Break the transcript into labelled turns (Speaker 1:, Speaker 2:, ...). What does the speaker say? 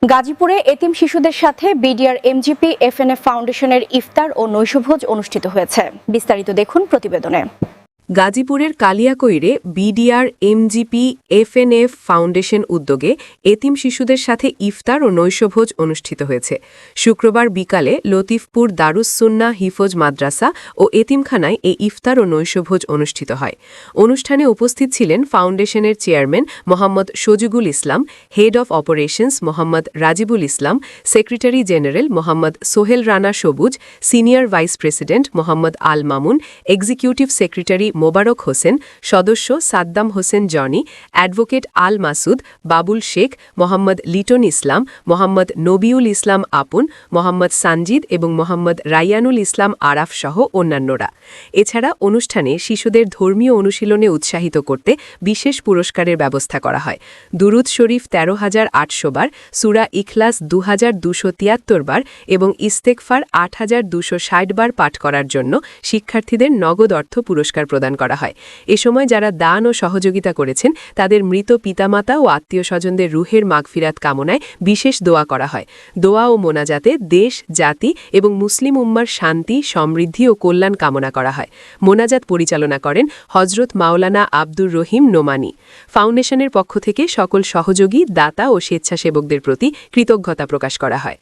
Speaker 1: গাজীপুরে এতিম শিশুদের সাথে বিডিআর এমজিপি এফএনএফ ফাউন্ডেশনের ইফতার ও নৈশভোজ অনুষ্ঠিত হয়েছে। বিস্তারিত দেখুন প্রতিবেদনে।
Speaker 2: গাজীপুরের কালিয়াকৈরে বিডিআর এমজিপি এফএনএফ ফাউন্ডেশন উদ্যোগে এতিম শিশুদের সাথে ইফতার ও নৈশভোজ অনুষ্ঠিত হয়েছে। শুক্রবার বিকালে লতিফপুর দারুস সুন্নাহ হিফজ মাদ্রাসা ও এতিমখানায় এই ইফতার ও নৈশভোজ অনুষ্ঠিত হয়। অনুষ্ঠানে উপস্থিত ছিলেন ফাউন্ডেশনের chairman Mohammad Shajibul Islam, head of operations Mohammad Rajibul Islam, secretary general Mohammad Sohel Rana Sabuj, senior vice president Mohammad Al Mamun, executive secretary Mobarak Hossain, সদস্য সাদ্দাম হোসেন জনি, অ্যাডভোকেট আল মাসুদ, বাবুল শেখ, মোহাম্মদ লিটন ইসলাম, মোহাম্মদ নবিউল ইসলাম আপন, মোহাম্মদ সানজিদ এবং মোহাম্মদ রাইয়ানুল ইসলাম আরাফ সহ অন্যান্যরা। এছাড়া অনুষ্ঠানে শিশুদের ধর্মীয় অনুশীলনে উৎসাহিত করতে বিশেষ পুরস্কারের ব্যবস্থা করা হয়। দুরুদ শরীফ ১৩,৮০০ বার, সূরা ইখলাস ২,২৭৩ বার এবং ইস্তেগফার ৮,২৬০ বার পাঠ করার জন্য শিক্ষার্থীদের নগদ অর্থ পুরস্কার প্রদান করা হয়। এ সময় যারা দান ও সহযোগিতা করেছেন তাদের মৃত পিতামাতা ও আত্মীয় স্বজনদের রুহের মাগফিরাত কামনায় বিশেষ দোয়া করা হয়। দোয়া ও মোনাজাতে দেশ, জাতি এবং মুসলিম উম্মার শান্তি, সমৃদ্ধি ও কল্যাণ কামনা করা হয়। মোনাজাত পরিচালনা করেন হজরত মাওলানা আব্দুর রহিম নোমানী। ফাউন্ডেশনের পক্ষ থেকে সকল সহযোগী, দাতা ও স্বেচ্ছাসেবকদের প্রতি কৃতজ্ঞতা প্রকাশ করা হয়।